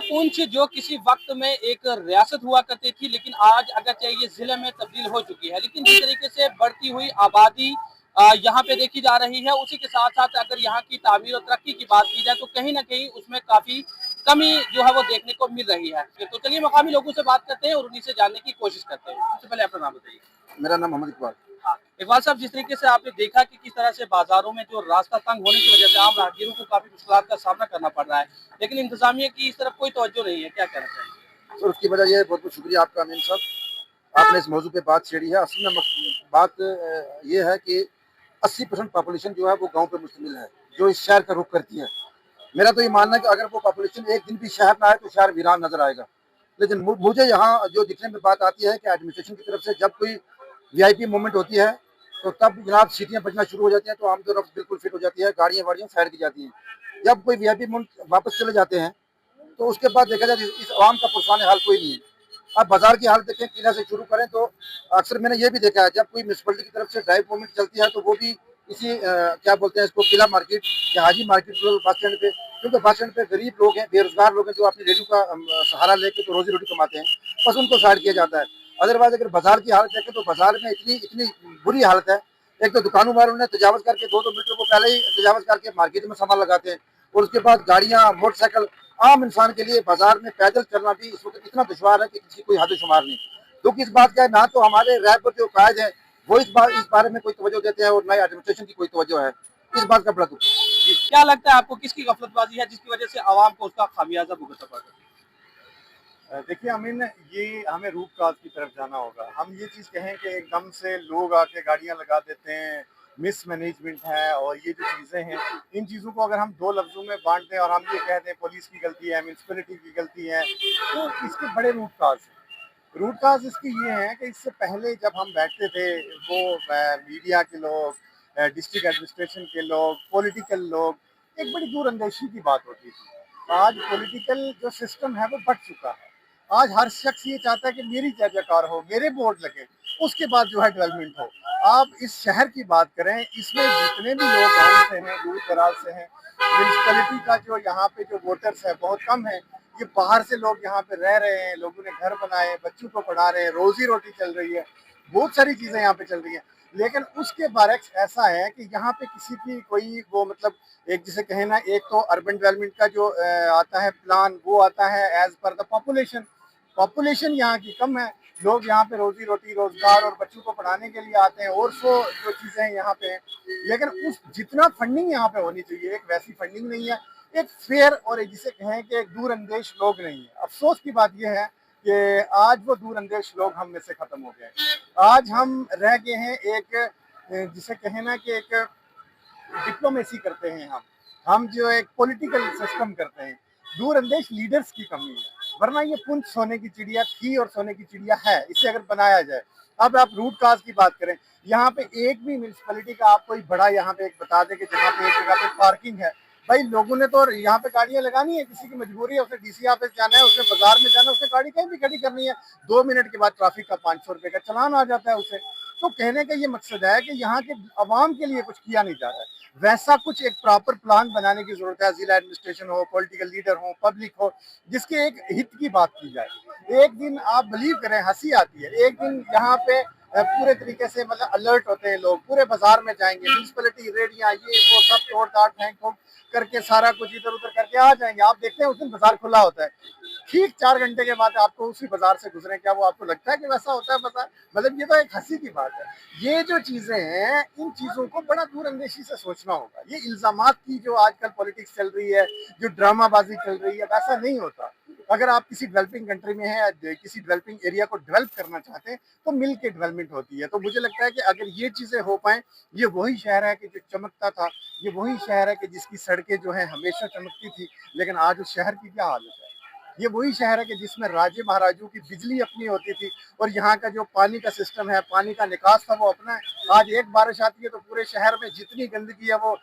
पुंछ जो किसी वक्त में एक रियासत हुआ करती थी, लेकिन आज अगर ये जिले में तब्दील हो चुकी है। लेकिन जिस तरीके से बढ़ती हुई आबादी यहाँ पे देखी जा रही है, उसी के साथ साथ अगर यहाँ की तामीर और तरक्की की बात की जाए तो कहीं ना कहीं उसमें काफी कमी जो है वो देखने को मिल रही है। तो चलिए मकामी लोगों से बात करते हैं और उन्हीं से जानने की कोशिश करते हैं। सबसे पहले अपना नाम बताइए। मेरा नाम मोहम्मद इकबाल। हाँ, इकबाल साहब, जिस तरीके से आपने देखा कि किस तरह से बाजारों में जो रास्ता तंग होने की वजह से आम राहगीरों को काफी मुश्किलात का सामना करना पड़ रहा है, लेकिन इंतजामिया की इस तरफ कोई तवज्जो नहीं है, क्या कहना चाहिए? सर, उसकी वजह यह है, बहुत बहुत शुक्रिया आपका अमीन साहब, आपने इस मौजू पे बात छेड़ी है। असल में बात ये है कि 80% पॉपुलेशन जो है वो गांव पे मुश्तमिल है, जो इस शहर का रुख करती है। मेरा तो ये मानना है कि अगर वो पॉपुलेशन एक दिन भी शहर में आए तो शहर वीरान नजर आएगा। लेकिन मुझे यहाँ जो दिखने में बात आती है कि एडमिनिस्ट्रेशन की तरफ से जब कोई वीआईपी मूवमेंट होती है तो तब जनाब सीटियाँ बचना शुरू हो जाती हैं, तो आमतौर पर बिल्कुल फिट हो जाती है, गाड़ियाँ वाड़ियाँ साइड की जाती हैं। जब कोई वीआईपी मूवमेंट वापस चले जाते हैं तो उसके बाद देखा जाए इस आवाम का पुरसाने हाल कोई नहीं है। अब बाजार की हालत देखें, किला से शुरू करें तो अक्सर मैंने ये भी देखा है जब कोई म्यूनसिपलिटी की तरफ से ड्राइव मूवमेंट चलती है तो वो भी इसी क्या बोलते हैं इसको, किला मार्केट या हाजी मार्केट बस स्टैंड पे, क्योंकि बस स्टैंड पे गरीब लोग हैं, बेरोजगार लोग हैं जो अपनी रेडियो का सहारा लेके तो रोजी रोटी कमाते हैं, बस उनको साइड किया जाता है। अदरवाइज अगर बाजार की हालत देखें तो बाजार में इतनी इतनी बुरी हालत है। एक तो दुकानों वालों ने तजावज करके 2-2 मीटर को पहले ही तजावज करके मार्केट में सामान लगाते हैं, और उसके बाद गाड़ियाँ, मोटरसाइकिल, आम इंसान के लिए बाजार में पैदल चलना भी इस वक्त इतना दुश्वार है कि किसी कोई हद शुमार नहीं। दुख इस बात का है, ना तो हमारे रैब पर जो कायद है वो इस बारे में कोई तवज्जो देते हैं और ना ही एडमिनिस्ट्रेशन की कोई तवज्जो है। इस बात का बड़ा दुख है। क्या लगता है आपको, किसकी गफलतबाजी है जिसकी वजह से आवाम को उसका खामियाजा भुगतना पड़ रहा है? देखिए अमीन, ये हमें रूट काज की तरफ जाना होगा। हम ये चीज़ कहें कि एकदम से लोग आके गाड़ियां लगा देते हैं, मिसमैनेजमेंट है, और ये जो चीज़ें हैं, इन चीज़ों को अगर हम दो लफ्ज़ों में बांट दें और हम ये कह दें पुलिस की गलती है, म्यूनसिपलिटी की गलती है, तो इसके बड़े रूट काज हैं। रूट काज इसकी ये है कि इससे पहले जब हम बैठते थे, वो मीडिया के लोग, डिस्ट्रिक्ट एडमिनिस्ट्रेशन के लोग, पॉलिटिकल लोग, एक बड़ी दूरअंदेशी की बात होती थी। आज पॉलिटिकल जो सिस्टम है वो बढ़ चुका है। आज हर शख्स ये चाहता है कि मेरी जय जयकार हो, मेरे बोर्ड लगे, उसके बाद जो है डेवलपमेंट हो। आप इस शहर की बात करें, इसमें जितने भी लोग गाँव से हैं, दूर दराज से हैं, म्यूनसिपलिटी का जो यहाँ पे जो वोटर्स है बहुत कम है। ये बाहर से लोग यहाँ पे रह रहे हैं, लोगों ने घर बनाए, बच्चों को पढ़ा रहे हैं, रोजी रोटी चल रही है, बहुत सारी चीजें यहाँ पे चल रही हैं। लेकिन उसके बरक्स ऐसा है कि यहाँ पे किसी की कोई वो मतलब, एक जिसे कहे ना, एक तो अर्बन डेवलपमेंट का जो आता है प्लान, वो आता है as per the population. Population यहाँ की कम है, लोग यहाँ पे रोजी रोटी, रोजगार और बच्चों को पढ़ाने के लिए आते हैं, और सो जो चीजें यहाँ पे हैं। लेकिन उस जितना फंडिंग यहाँ पे होनी चाहिए, एक वैसी फंडिंग नहीं है। एक फेयर और एक जिसे कहें कि एक दूरअंदेश लोग नहीं है। अफसोस की बात यह है कि आज वो दूरअंदेश लोग हम में से खत्म हो गए। आज हम रह गए हैं एक जिसे कहें ना कि एक डिप्लोमेसी करते हैं, हम जो एक पॉलिटिकल सिस्टम करते हैं। दूरअंदेश लीडर्स की कमी है, वरना ये पुंछ सोने की चिड़िया थी और सोने की चिड़िया है, इसे अगर बनाया जाए। अब आप रूट काज की बात करें, यहाँ पे एक भी म्यूनसिपलिटी का आप कोई बड़ा यहाँ पे एक बता दें कि जहाँ पे एक जगह पे पार्किंग है। भाई लोगों ने तो यहाँ पे गाड़ियां लगानी है, किसी की मजबूरी है, उसे डीसी ऑफिस जाना है, उसे बाजार में जाना है, उसे गाड़ी कहीं भी खड़ी करनी है, 2 मिनट के बाद ट्रैफिक का 500 रुपए का चालान आ जाता है उसे। तो कहने का ये मकसद है कि यहाँ के अवाम के लिए कुछ किया नहीं जा रहा है। वैसा कुछ एक प्रॉपर प्लान बनाने की जरूरत है। जिला एडमिनिस्ट्रेशन हो, पॉलिटिकल लीडर हो, पब्लिक हो, जिसके एक हित की बात की जाए। एक दिन आप बिलीव करें, हंसी आती है, एक दिन यहाँ पे पूरे तरीके से मतलब अलर्ट होते हैं लोग, पूरे बाजार में जाएंगे, म्यूनसिपलिटी रेडियां ये वो सब तोड़ ताड़ फेंक फूक करके सारा कुछ इधर उधर करके आ जाएंगे। आप देखते हैं उस दिन बाजार खुला होता है, ठीक 4 घंटे के बाद आपको उसी बाजार से गुजरे, क्या वो आपको लगता है कि वैसा होता है बाजार? मतलब ये तो एक हंसी की बात है। ये जो चीजें हैं, इन चीजों को बड़ा दूरअंदेशी से सोचना होगा। ये इल्जामात की जो आजकल पॉलिटिक्स चल रही है, जो ड्रामाबाजी चल रही है, वैसा नहीं होता। अगर आप किसी डेवलपिंग कंट्री में हैं, किसी डेवलपिंग एरिया को डेवलप करना चाहते हैं, तो मिल के डेवलपमेंट होती है। तो मुझे लगता है कि अगर ये चीजें हो पाए, ये वही शहर है कि जो चमकता था, ये वही शहर है कि जिसकी सड़कें जो है हमेशा चमकती थी। लेकिन आज उस शहर की क्या हालत है? ये वही शहर है कि जिसमें राजे महाराजों की बिजली अपनी होती थी, और यहाँ का जो पानी का सिस्टम है, पानी का निकास था, वो अपना है। आज एक बारिश आती है तो पूरे शहर में जितनी गंदगी है वो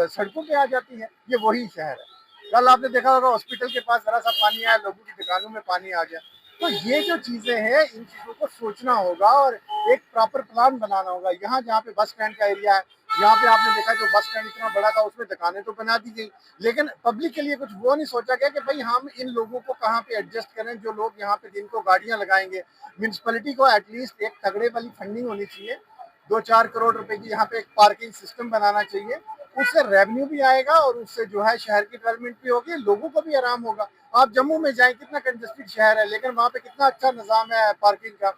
सड़कों पे आ जाती है। ये वही शहर है। कल आपने देखा होगा हॉस्पिटल के पास जरा सा पानी आया, लोगों की दुकानों में पानी आ गया। तो ये जो चीजें हैं, इन चीजों को सोचना होगा और एक प्रॉपर प्लान बनाना होगा। यहाँ जहाँ पे बस स्टैंड का एरिया है, यहाँ पे आपने देखा जो बस स्टैंड इतना बड़ा था उसमें दुकानें तो बना दी गई, लेकिन पब्लिक के लिए कुछ वो नहीं सोचा गया कि भाई हम इन लोगों को कहाँ पे एडजस्ट करें, जो लोग यहाँ पे जिनको गाड़ियां लगाएंगे। म्यूनसिपैलिटी को एटलीस्ट एक तगड़े वाली फंडिंग होनी चाहिए, 2-4 करोड़ रुपए की यहाँ पे एक पार्किंग सिस्टम बनाना चाहिए। उससे रेवेन्यू भी आएगा और उससे जो है शहर की डेवलपमेंट भी होगी, लोगों को भी आराम होगा। आप जम्मू में जाएं, कितना कंजेस्टेड शहर है, लेकिन वहाँ पे कितना अच्छा निजाम है पार्किंग का।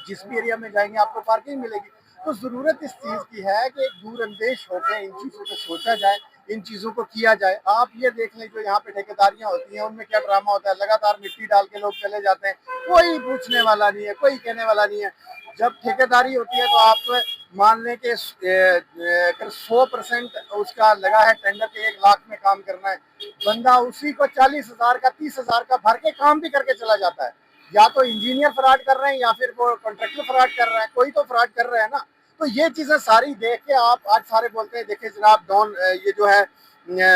जिस भी एरिया में जाएंगे आपको पार्किंग मिलेगी। तो जरूरत इस चीज की है कि एक दूरअंदेश होकर इन चीजों को सोचा जाए, इन चीजों को किया जाए। आप ये देख लें जो यहाँ पे ठेकेदारियां होती हैं उनमें क्या ड्रामा होता है, लगातार मिट्टी डाल के लोग चले जाते हैं, कोई पूछने वाला नहीं है, कोई कहने वाला नहीं है। जब ठेकेदारी होती है तो आप मान लें कि 100% उसका लगा है टेंडर के 1 लाख में काम करना है, बंदा उसी को 40,000 का 30,000 का भर के काम भी करके चला जाता है। या तो इंजीनियर फ्रॉड कर रहे हैं या फिर वो कॉन्ट्रैक्टर फ्रॉड कर रहा है, कोई तो फ्रॉड कर रहा है ना। तो ये चीजें सारी देख के आप आज सारे बोलते हैं देखिए जनाब डॉन ये जो है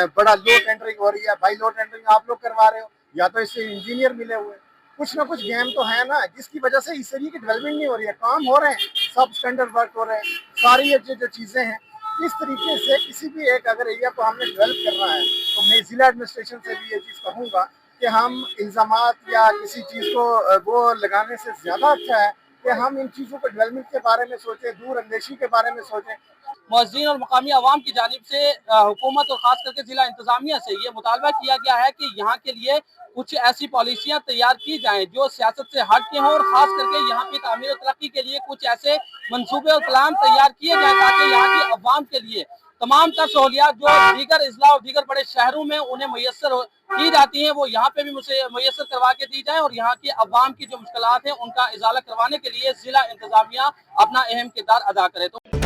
बड़ा लो टेंडरिंग हो रही है। भाई लो टेंडरिंग आप लोग करवा रहे हो, या तो इससे इंजीनियर मिले हुए, कुछ ना कुछ गेम तो है ना, जिसकी वजह से इस एरिया की डेवलपमेंट नहीं हो रही है। काम हो रहे हैं, सब स्टैंडर्ड वर्क हो रहे हैं, सारी ये जो चीजें हैं। इस तरीके से किसी भी एक अगर एरिया को हमने डेवलप करना है तो मैं जिला एडमिनिस्ट्रेशन से भी ये चीज कहूंगा कि हम इल्जामात या किसी चीज को वो लगाने से ज्यादा अच्छा है कि हम इन चीजों को डेवलपमेंट के बारे में सोचें, दूर अंदेशी के बारे में सोचें। मुअज्जिन और मकामी अवाम की जानिब से हुकूमत और खास करके जिला इंतजामिया से ये मुतालबा किया गया है कि यहाँ के लिए कुछ ऐसी पॉलिसियां तैयार की जाएं जो सियासत से हट के हों और खास करके यहाँ की तामीर और तरक्की के लिए कुछ ऐसे मंसूबे और प्लान तैयार किए जाएं ताकि यहाँ की अवाम के लिए तमाम तर सहूलियात जो दीगर अजला और दीगर बड़े शहरों में उन्हें मैसर की जाती हैं वो यहाँ पे भी मैसर करवा के दी जाए और यहाँ की अवाम की जो मुश्किलात हैं उनका इजाला करवाने के लिए जिला इंतजामिया अपना अहम किरदार अदा करे। तो